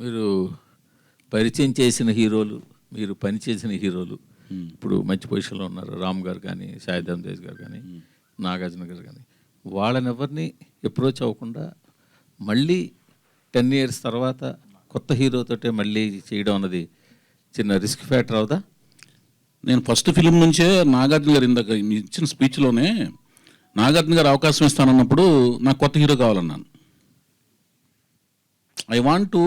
మీరు పరిచయం చేసిన హీరోలు, మీరు పనిచేసిన హీరోలు ఇప్పుడు మంచి పొజిషన్లో ఉన్నారు. రామ్ గారు కానీ, సాయిధరం తేజ్ గారు కానీ, నాగార్జున గారు కానీ, వాళ్ళని ఎవరిని అప్రోచ్ అవ్వకుండా మళ్ళీ 10 years తర్వాత కొత్త హీరోతోటే మళ్ళీ చేయడం అన్నది చిన్న రిస్క్ ఫ్యాక్టర్ అవుదా? నేను ఫస్ట్ ఫిలిం నుంచే నాగార్జున గారు ఇందాక ఇచ్చిన స్పీచ్లోనే నాగార్జున గారు అవకాశం ఇస్తానన్నప్పుడు నాకు కొత్త హీరో కావాలన్నాను. ఐ వాంట్ టు,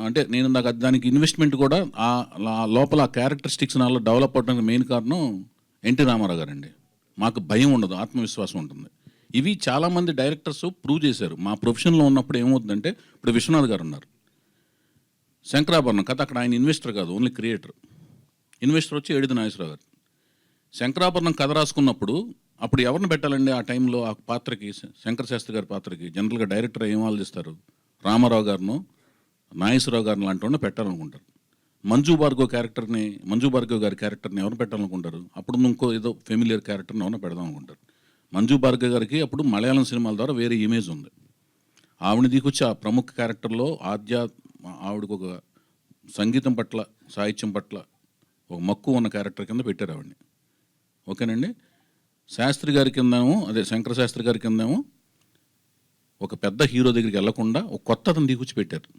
అంటే నేను నాకు దానికి ఇన్వెస్ట్మెంట్ కూడా లోపల ఆ క్యారెక్టరిస్టిక్స్ నాలో డెవలప్ అవడానికి మెయిన్ కారణం ఎన్టీ రామారావు గారండి. మాకు భయం ఉండదు, ఆత్మవిశ్వాసం ఉంటుంది. ఇవి చాలామంది డైరెక్టర్స్ ప్రూవ్ చేశారు. మా ప్రొఫెషన్లో ఉన్నప్పుడు ఏమవుతుందంటే, ఇప్పుడు విశ్వనాథ్ గారు ఉన్నారు, శంకరాభరణం కథ, అక్కడ ఆయన ఇన్వెస్టర్ కాదు, ఓన్లీ క్రియేటర్. ఇన్వెస్టర్ వచ్చి ఏడిది నాగేశ్వరరావు గారు. శంకరాభరణం కథ రాసుకున్నప్పుడు అప్పుడు ఎవరిని పెట్టాలండి ఆ టైంలో ఆ పాత్రకి? శంకర శాస్త్రి గారి పాత్రకి జనరల్గా డైరెక్టర్ ఏం ఆలోచిస్తారు? రామారావు గారిను, నాగేశ్వరరావు గారిని లాంటి వాడిని పెట్టాలనుకుంటారు. మంజు భార్గవ్ గారి క్యారెక్టర్ని ఎవరు పెట్టాలనుకుంటారు? అప్పుడు ఇంకో ఏదో ఫెమిలియర్ క్యారెక్టర్ని ఎవరిని పెడదాం అనుకుంటారు. మంజు భార్గవ్ గారికి అప్పుడు మలయాళం సినిమాల ద్వారా వేరే ఇమేజ్ ఉంది. ఆవిడని దిగొచ్చి ఆ ప్రముఖ క్యారెక్టర్లో ఆవిడకు ఒక సంగీతం పట్ల, సాహిత్యం పట్ల ఒక మక్కువ ఉన్న క్యారెక్టర్ కింద పెట్టారు ఆవిడని. ఓకేనండి. శాస్త్రి గారి కిందేమో, అదే శంకర శాస్త్రి గారి కిందేమో ఒక పెద్ద హీరో దగ్గరికి వెళ్లకుండా ఒక కొత్త అతను దిగుచ్చి పెట్టారు.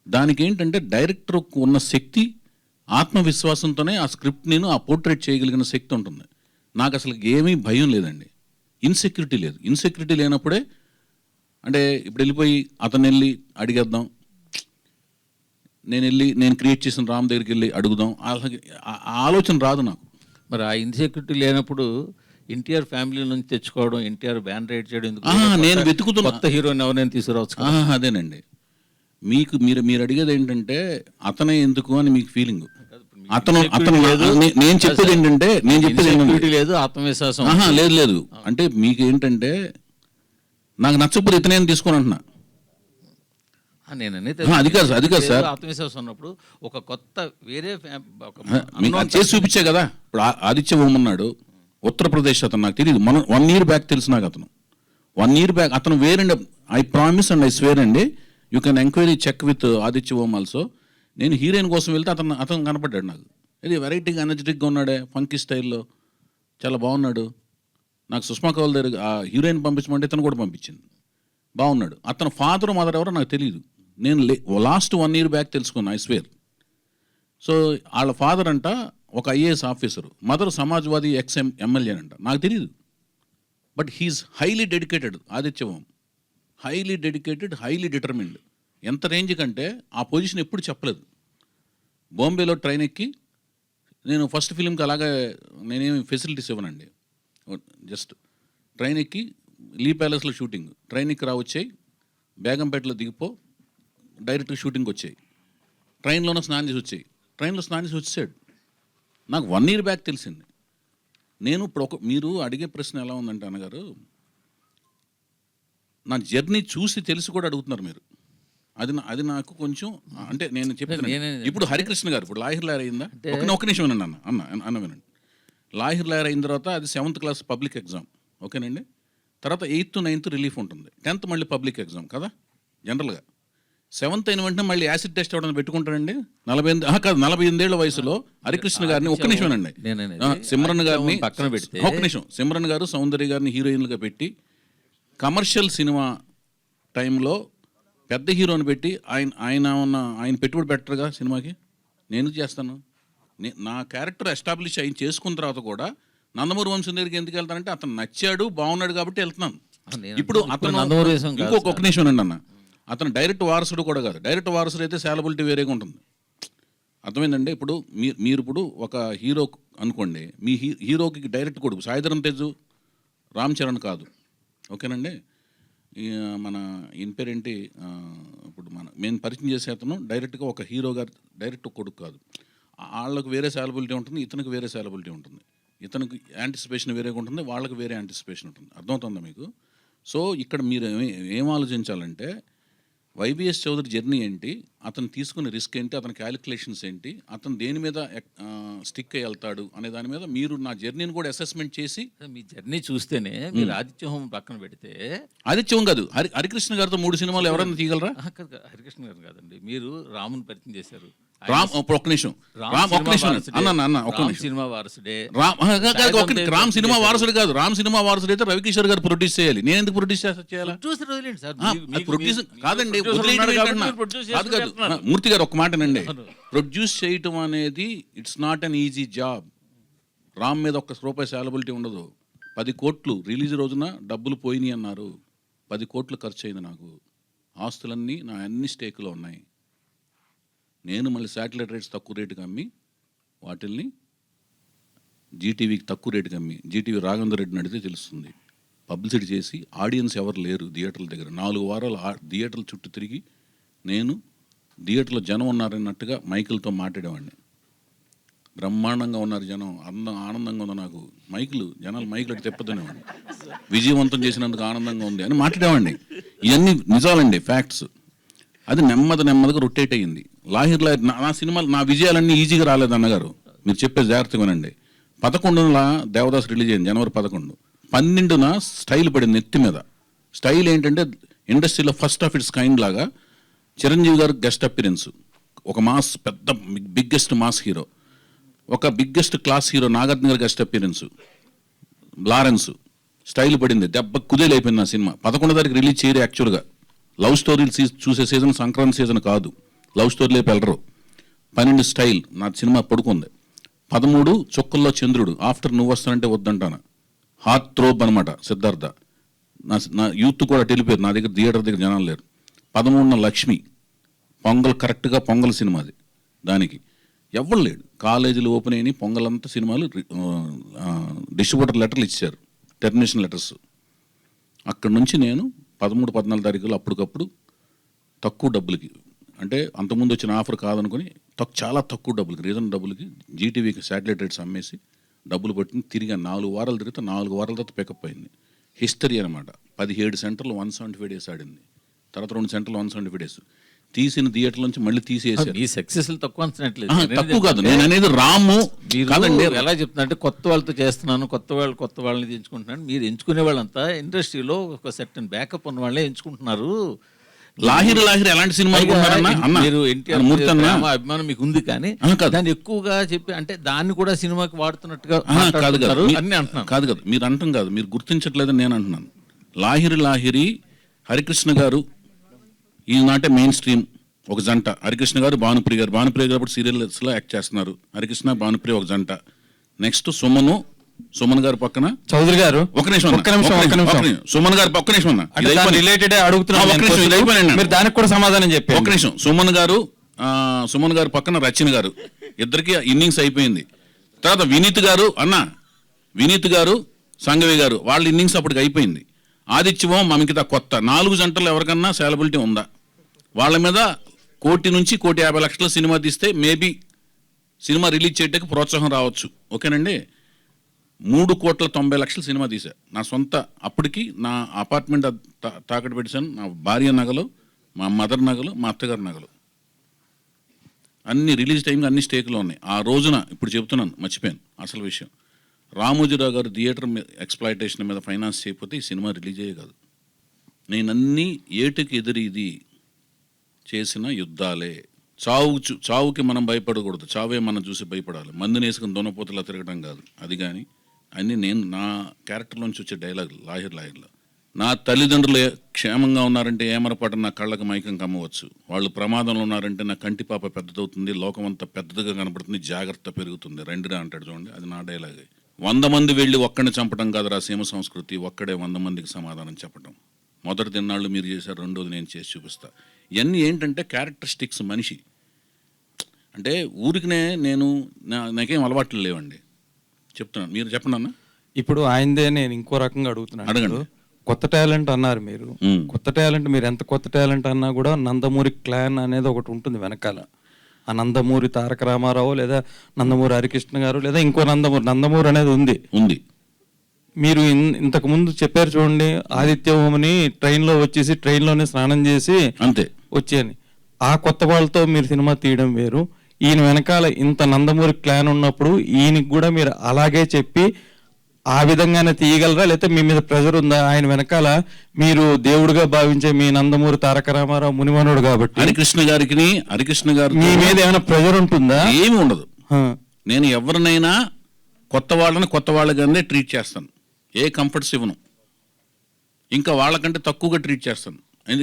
దానికి ఏంటంటే డైరెక్టర్కు ఉన్న శక్తి, ఆత్మవిశ్వాసంతోనే ఆ స్క్రిప్ట్ నేను ఆ పోర్ట్రేట్ చేయగలిగిన శక్తి ఉంటుంది. నాకు అసలు ఏమీ భయం లేదండి, ఇన్సెక్యూరిటీ లేదు. ఇన్సెక్యూరిటీ లేనప్పుడే, అంటే ఇప్పుడు వెళ్ళిపోయి అతను వెళ్ళి అడిగేద్దాం, నేను క్రియేట్ చేసిన రామ్ దగ్గరికి వెళ్ళి అడుగుదాం, ఆలోచన రాదు నాకు. మరి ఆ ఇన్సెక్యూరిటీ లేనప్పుడు ఎన్టీఆర్ ఫ్యామిలీ నుంచి తెచ్చుకోవడం, ఎన్టీఆర్ బ్యాన్ రైడ్ చేయడం ఎందుకు? నేను వెతుకుతున్నా కొత్త హీరోని ఎవరైనా తీసుకురావచ్చు. అదేనండి, మీరు అడిగేది ఏంటంటే అతనే ఎందుకు అని మీకు ఫీలింగ్. నేను చెప్పేది ఏంటంటే లేదు, ఆత్మవిశ్వాసం లేదు. అంటే మీకు ఏంటంటే నాకు నచ్చకపోతే ఇతనే తీసుకొని అంటున్నా. అది కాదు సార్, ఆత్మవిశ్వాసం ఉన్నప్పుడు ఒక కొత్త వేరే చేసి చూపించే కదా. ఇప్పుడు ఆదిత్య ఓం ఉన్నాడు, ఉత్తరప్రదేశ్ అతను, నాకు తెలియదు, 1 year బ్యాక్ తెలుసు నాకు. అతను 1 year బ్యాక్ అతను వేరండి. I promise and I swear అండి, you can enquiry check with Aditya Om also. నేను హీరోయిన్ కోసం వెళ్తే అతను కనపడ్డాడు నాకు. ఇది వెరైటీగా ఎనర్జెటిక్గా ఉన్నాడే, ఫంకీ స్టైల్లో చాలా బాగున్నాడు. నాకు సుష్మా కౌల్ దగ్గర ఆ హీరోయిన్ పంపించమంటే ఇతను కూడా పంపించింది, బాగున్నాడు. అతను ఫాదర్ మదర్ ఎవరో నాకు తెలియదు. నేను లాస్ట్ 1 year బ్యాక్ తెలుసుకున్నా, ఐ స్వేర్. సో వాళ్ళ ఫాదర్ అంట ఒక IAS officer, mother Samajwadi MLA అంట, నాకు తెలియదు. But he is highly dedicated. Aditya Om highly dedicated, highly determined. ఎంత రేంజ్ కంటే ఆ పొజిషన్ ఎప్పుడు చెప్పలేదు. బాంబేలో ట్రైన్ ఎక్కి, నేను ఫస్ట్ ఫిలింకి అలాగే నేనేమి ఫెసిలిటీస్ ఇవ్వనండి, జస్ట్ ట్రైన్ ఎక్కి లీ ప్యాలెస్లో షూటింగ్, ట్రైన్ ఎక్కి వచ్చాయి, బేగంపేటలో దిగిపో, డైరెక్ట్గా షూటింగ్కి వచ్చాయి, ట్రైన్లోనే స్నానం చేసి వచ్చాయి. ట్రైన్లో స్నానం చేసి వచ్చాడు. నాకు 1 year బ్యాక్ తెలిసింది. నేను ఇప్పుడు మీరు అడిగే ప్రశ్న ఎలా ఉందంటే అన్నగారు, నా జర్నీ చూసి తెలిసి కూడా అడుగుతున్నారు మీరు. అది నాకు కొంచెం, అంటే నేను చెప్తాను. ఇప్పుడు హరికృష్ణ గారు ఇప్పుడు లాహిర్ లాయర్ అయిందా? ఒక నిమిషం వినండి అన్న వినండి. లాహిర్ లాయర్ అయిన తర్వాత అది 7th class పబ్లిక్ ఎగ్జామ్, ఓకేనండి. తర్వాత 8th 9th రిలీఫ్ ఉంటుంది, 10th మళ్ళీ పబ్లిక్ ఎగ్జామ్ కదా జనరల్గా. 7th అయిన వెంటనే మళ్ళీ యాసిడ్ టెస్ట్ అవ్వడానికి పెట్టుకుంటాడండి. 48 ఏళ్ల వయసులో హరికృష్ణ గారిని, ఒక్క నిమిషం అండి, సిమ్రన్ గారిని పక్కన పెడితే, ఒక్క నిమిషం, సిమ్రన్ గారు సౌందర్య గారిని హీరోయిన్లుగా పెట్టి కమర్షియల్ సినిమా టైంలో పెద్ద హీరోని పెట్టి ఆయన పెట్టుబడి పెట్టరుగా సినిమాకి. నేను చేస్తాను. నా క్యారెక్టర్ ఎస్టాబ్లిష్ అయిన చేసుకున్న తర్వాత కూడా నందమూరి వంశం దగ్గరికి ఎందుకు వెళ్తానంటే అతను నచ్చాడు, బాగున్నాడు కాబట్టి వెళ్తున్నాను. ఇప్పుడు అతను ఇంకొక నిమిషం అండి అన్న, అతను డైరెక్ట్ వారసుడు కూడా కాదు. డైరెక్ట్ వారసుడు అయితే శాలబిలిటీ వేరేగా ఉంటుంది, అర్థమైందండి. ఇప్పుడు మీరు ఇప్పుడు ఒక హీరో అనుకోండి, మీ హీరోకి డైరెక్ట్ కొడుకు సాయిధరం తేజు, రామ్ చరణ్ కాదు, ఓకేనండి. మన ఈయన పేరేంటి, ఇప్పుడు మేము పరిచయం చేసే అతను డైరెక్ట్గా ఒక హీరో గారు డైరెక్ట్ కొడుకు కాదు. వాళ్ళకు వేరే శాలబిలిటీ ఉంటుంది, ఇతనికి వేరే శాలబిలిటీ ఉంటుంది. ఇతనికి యాంటిసిపేషన్ వేరేగా ఉంటుంది, వాళ్ళకి వేరే యాంటిసిపేషన్ ఉంటుంది. అర్థమవుతుందా మీకు? సో ఇక్కడ మీరు ఏం ఆలోచించాలంటే, వైబిఎస్ చౌదరి జర్నీ ఏంటి, అతను తీసుకునే రిస్క్ ఏంటి, అతని క్యాలిక్యులేషన్స్ ఏంటి, అతను దేని మీద స్టిక్ అయి వెళ్తాడు అనే దాని మీద మీరు నా జర్నీని కూడా అసెస్మెంట్ చేసి. మీ జర్నీ చూస్తేనే మీరు ఆదిత్య హోమం పక్కన పెడితే, ఆదిత్యం కాదు హరికృష్ణ గారితో 3 సినిమాలు ఎవరైనా తీయగలరా? హరికృష్ణ గారు కాదండి, మీరు రాముని పరిచయం చేశారు. ఒక్క నిమిషం సినిమా వారసుడే. రామ్ సినిమా వారసుడు కాదు, రామ్ సినిమా వారసుడు అయితే రవికిషోర్ గారు ప్రొడ్యూస్ చేయాలి. నేను ఎందుకు ప్రొడ్యూస్ చేయాలి? ప్రొడ్యూస్ కాదండి, మూర్తి గారు ఒక్క మాటనండి. ప్రొడ్యూస్ చేయటం అనేది it's not an easy job. Ram మీద ఒక్క రూపాయి సాలబిలిటీ ఉండదు. 10 కోట్లు రిలీజ్ రోజున డబ్బులు పోయినాయి అన్నారు. 10 కోట్లు ఖర్చు అయింది నాకు. ఆస్తులన్నీ నా అన్ని స్టేకులో ఉన్నాయి. నేను మళ్ళీ శాటిలైట్ రైట్స్ తక్కువ రేటుకి అమ్మి వాటిల్ని జీటీవీకి తక్కువ రేటుకి అమ్మి, జీటీవీ రాఘవేంద్ర రెడ్డిని అడిగితే తెలుస్తుంది, పబ్లిసిటీ చేసి ఆడియన్స్ ఎవరు లేరు థియేటర్ల దగ్గర. 4 వారాలు థియేటర్ల చుట్టూ తిరిగి నేను థియేటర్లో జనం ఉన్నారన్నట్టుగా మైకులతో మాట్లాడేవాడిని. బ్రహ్మాండంగా ఉన్నారు జనం, ఆనందంగా ఉంది నాకు. జనాలు మైకులు అటు తెప్పదనేవాడిని. విజయవంతం చేసినందుకు ఆనందంగా ఉంది అని మాట్లాడేవాడిని. ఇవన్నీ నిజాలండి, ఫ్యాక్ట్స్. అది నెమ్మదిగా రొటేట్ అయ్యింది. లాహిర్ నా సినిమాలు, నా విజయాలన్నీ ఈజీగా రాలేదు అన్నగారు. మీరు చెప్పే జాగ్రత్తగా వినండి. 11న దేవదాస్ రిలీజ్ అయింది, జనవరి 11. 12న స్టైల్ పడింది నెత్తి మీద. స్టైల్ ఏంటంటే ఇండస్ట్రీలో ఫస్ట్ ఆఫ్ ఇట్స్ కైండ్ లాగా చిరంజీవి గారు గెస్ట్ అపిరెన్స్. ఒక మాస్, పెద్ద బిగ్గెస్ట్ మాస్ హీరో. ఒక బిగ్గెస్ట్ క్లాస్ హీరో నాగార్జున గారు గెస్ట్ అపిరెన్స్. లారెన్స్. స్టైల్ పడింది, దెబ్బ కుదేలైపోయింది నా సినిమా. 11వ తారీఖు రిలీజ్ చేయరు. యాక్చువల్గా లవ్ స్టోరీలు చూసే సీజన్ సంక్రాంతి సీజన్ కాదు, లవ్ స్టోరీలే వెళ్ళరు. 12 స్టైల్ నా సినిమా పడుకుంది. 13 చుక్కల్లో చంద్రుడు, ఆఫ్టర్ నువ్వు వస్తానంటే వద్దంటాను, హార్ట్ థ్రోబ్ అనమాట సిద్ధార్థ. నా యూత్ కూడా వెళ్ళిపోయారు, నా దగ్గర థియేటర్ దగ్గర జనాలు లేరు. 13న లక్ష్మి, పొంగల్, కరెక్ట్గా పొంగల్ సినిమా అది. దానికి ఎవరు లేడు. కాలేజీలు ఓపెన్ అయినాయి, పొంగలంతా సినిమాలు డిస్ట్రిబ్యూటర్ లెటర్లు ఇచ్చారు, టెర్మినేషన్ లెటర్స్. అక్కడి నుంచి నేను 13, 14 తారీఖులు అప్పటికప్పుడు తక్కువ డబ్బులకి, అంటే అంతకుముందు వచ్చిన ఆఫర్ కాదనుకుని చాలా తక్కువ డబ్బులకి, రీజన్ డబ్బులకి జీటీవీకి శాటిలైట్ రైట్స్ అమ్మేసి డబ్బులు పట్టిన తిరిగి 4 వారాలు తిరిగితే 4 వారాల తర్వాత పికప్ అయింది. హిస్టరీ అనమాట. 17 సెంటర్లు 175 డేస్ ఆడింది. తర్వాత 2 సెంటర్లు 175 డేస్. తీసిన థియేటర్ నుంచి మళ్ళీ తీసేసారు. ఈ సక్సెస్ తక్కువ తక్కువ కాదు, నేను అనేది రాము కాదండి. ఎలా చెప్తున్నా అంటే కొత్త వాళ్ళతో చేస్తున్నాను, కొత్త వాళ్ళని ఎంచుకుంటున్నాను. మీరు ఎంచుకునే వాళ్ళంతా ఇండస్ట్రీలో ఒక సెర్టన్ బ్యాకప్ ఉన్న వాళ్ళే ఎంచుకుంటున్నారు. లాహిర్ ఎలాంటి సినిమా మీరు అభిమానం మీకు ఉంది, కానీ దాన్ని ఎక్కువగా చెప్పి అంటే దాన్ని కూడా సినిమాకి వాడుతున్నట్టుగా కాదు కదా, మీరు అంటాం కాదు, మీరు గుర్తించట్లేదని నేను అంటున్నాను. లాహిరి హరికృష్ణ గారు ఈనాటే మెయిన్ స్ట్రీమ్ ఒక జంట. హరికృష్ణ గారు, భానుప్రియ గారు ఇప్పుడు సీరియల్స్లో యాక్ట్ చేస్తున్నారు. హరికృష్ణ, భానుప్రియ ఒక జంట. నెక్స్ట్ సుమన్ గారు పక్కన చౌదరి గారు. ఒక నిమిషం సుమన్ గారు, ఒక్క నిమిషం రిలేటెడ్ అడుగుతున్నారు, దానికి కూడా సమాధానం చెప్పి. ఒక నిమిషం. సుమన్ గారు పక్కన రచన గారు. ఇద్దరికి ఇన్నింగ్స్ అయిపోయింది. తర్వాత వినీత్ గారు సంఘవి గారు, వాళ్ళ ఇన్నింగ్స్ అప్పటికి అయిపోయింది. ఆదిత్యమో మమికిత కొత్త. 4 జంటలు ఎవరికన్నా సాలబిలిటీ ఉందా? వాళ్ళ మీద 1 కోటి నుంచి 1,50,00,000 సినిమా తీస్తే మేబీ సినిమా రిలీజ్ చేయడానికి ప్రోత్సాహం రావచ్చు. ఓకేనండి. 3,90,00,000 సినిమా తీసా నా సొంత. అప్పటికి నా అపార్ట్మెంట్ తాకట్టు పెట్టాను. నా భార్య నగలు, మా మదర్ నగలు, మా అత్తగారి నగలు అన్ని రిలీజ్ టైంకి అన్ని స్టేక్లో ఉన్నాయి. ఆ రోజున ఇప్పుడు చెబుతున్నాను, మర్చిపోయాను అసలు విషయం. రామోజీరావు గారు థియేటర్ మీద ఎక్స్ప్లాయిటేషన్ మీద ఫైనాన్స్ చేయకపోతే ఈ సినిమా రిలీజ్ అయ్యే కాదు. నేనన్నీ ఏటుకి ఎదురీది చేసిన యుద్ధాలే. చావుకి మనం భయపడకూడదు, చావే మనం చూసి భయపడాలి. మందుని వేసుకుని దొనపోతలా తిరగడం కాదు. అది కానీ అన్నీ నేను నా క్యారెక్టర్లోంచి వచ్చే డైలాగులు. లాహిర్లో నా తల్లిదండ్రులు క్షేమంగా ఉన్నారంటే ఏమరపాటు నా కళ్ళకు మైకం కమ్మవచ్చు. వాళ్ళు ప్రమాదంలో ఉన్నారంటే నా కంటి పాప పెద్దదవుతుంది, లోకం అంతా పెద్దదిగా కనపడుతుంది, జాగ్రత్త పెరుగుతుంది. రండిరా అంటాడు చూడండి, అది నా డైలాగే. 100 మంది వెళ్ళి ఒక్కడిని చంపడం కాదురా సీమ సంస్కృతి, ఒక్కడే 100 మందికి సమాధానం చెప్పడం. మొదటి తిన్నాళ్ళు మీరు చేశారు, రెండోది నేను చేసి చూపిస్తా. ఇవన్నీ ఏంటంటే క్యారెక్టరిస్టిక్స్. మనిషి అంటే ఊరికినే నాకేం అలవాట్లు లేవండి, చెప్తున్నాను. మీరు చెప్పండి అన్న. ఇప్పుడు ఆయనదే నేను ఇంకో రకంగా అడుగుతున్నాను. అడగండి. కొత్త టాలెంట్ అన్నారు మీరు. కొత్త టాలెంట్, మీరు ఎంత కొత్త టాలెంట్ అన్నా కూడా నందమూరి క్లాన్ అనేది ఒకటి ఉంటుంది వెనకాల. ఆ నందమూరి తారక రామారావు లేదా నందమూరి హరికృష్ణ గారు లేదా ఇంకో నందమూరి అనేది ఉంది. మీరు ఇంతకు ముందు చెప్పారు చూడండి, ఆదిత్య హోమని ట్రైన్లో వచ్చేసి ట్రైన్లోనే స్నానం చేసి అంతే వచ్చాయని. ఆ కొత్త వాళ్ళతో మీరు సినిమా తీయడం వేరు, ఈయన వెనకాల ఇంత నందమూరి క్లాన్ ఉన్నప్పుడు ఈయనకి కూడా మీరు అలాగే చెప్పి ఆ విధంగానే తీయగలరా, లేకపోతే మీ మీద ప్రెజర్ ఉందా? ఆయన వెనకాల మీరు దేవుడిగా భావించే మీ నందమూరి తారక రామారావు మునిమనుడు కాబట్టి హరికృష్ణ గారు మీ మీద ఏమైనా ప్రెజర్ ఉంటుందా? ఏమి ఉండదు. హ. నేను ఎవరినైనా కొత్త వాళ్ళగానే ట్రీట్ చేస్తాను, ఏ కంఫర్ట్స్ ఇవ్వను, ఇంకా వాళ్ళకంటే తక్కువగా ట్రీట్ చేస్తాను.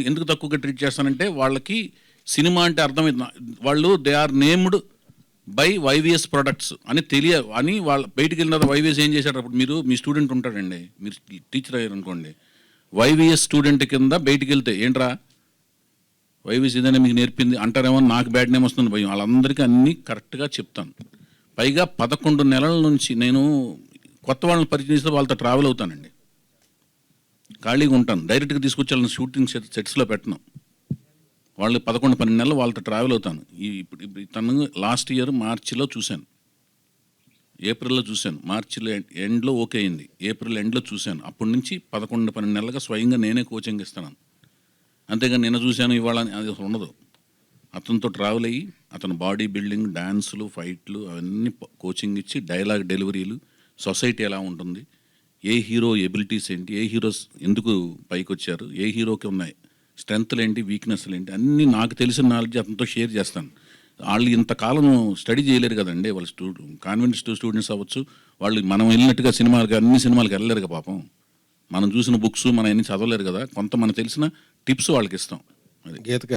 ఎందుకు తక్కువగా ట్రీట్ చేస్తానంటే వాళ్ళకి సినిమా అంటే అర్థమైంది, వాళ్ళు they are named by YVS products అని వాళ్ళు బయటికి వెళ్ళిన తర్వాత వైవిఎస్ ఏం చేశారు, అప్పుడు మీరు మీ స్టూడెంట్ ఉంటాడండి, మీరు టీచర్ అయ్యారు అనుకోండి, వైవిఎస్ స్టూడెంట్ కింద బయటికి వెళ్తే ఏంట్రా వైవిఎస్ ఇదనే మీకు నేర్పింది అంటారేమో, నాకు బ్యాడ్ నేమ్ వస్తుంది భయం. వాళ్ళందరికీ అన్నీ కరెక్ట్గా చెప్తాను. పైగా 11 నెలల నుంచి నేను కొత్త వాళ్ళని పరిచయం చేస్తే వాళ్ళతో ట్రావెల్ అవుతానండి, ఖాళీగా ఉంటాను, డైరెక్ట్గా తీసుకొచ్చి వాళ్ళని షూటింగ్ సెట్స్లో పెట్టను. వాళ్ళు 11-12 నెలలు వాళ్ళతో ట్రావెల్ అవుతాను. ఇప్పుడు తను లాస్ట్ ఇయర్ మార్చిలో చూశాను, ఏప్రిల్లో చూశాను, మార్చిలో ఎండ్లో ఓకే అయింది, ఏప్రిల్ ఎండ్లో చూశాను. అప్పటి నుంచి 11-12 నెలలుగా స్వయంగా నేనే కోచింగ్ ఇస్తున్నాను. అంతేగాని నిన్న చూశాను ఇవాళ అది ఉండదు. అతనితో ట్రావెల్ అయ్యి అతను బాడీ బిల్డింగ్, డ్యాన్సులు, ఫైట్లు అవన్నీ కోచింగ్ ఇచ్చి, డైలాగ్ డెలివరీలు, సొసైటీ ఎలా ఉంటుంది, ఏ హీరో ఎబిలిటీస్ ఏంటి, ఏ హీరోస్ ఎందుకు పైకి వచ్చారు, ఏ హీరోకి ఉన్నాయి స్ట్రెంగ్త్లు ఏంటి, వీక్నెస్లు ఏంటి, అన్నీ నాకు తెలిసిన నాలెడ్జ్ అతనితో షేర్ చేస్తాను. వాళ్ళు ఇంతకాలం స్టడీ చేయలేరు కదండి, వాళ్ళు కాన్వెంట్ స్టూడెంట్స్ అవ్వచ్చు, వాళ్ళు మనం వెళ్ళినట్టుగా అన్ని సినిమాలకు వెళ్ళలేరు కదా పాపం. మనం చూసిన బుక్స్ మనం అన్ని చదవలేరు కదా, కొంత మనకు తెలిసిన టిప్స్ వాళ్ళకి ఇస్తాం. అది గీత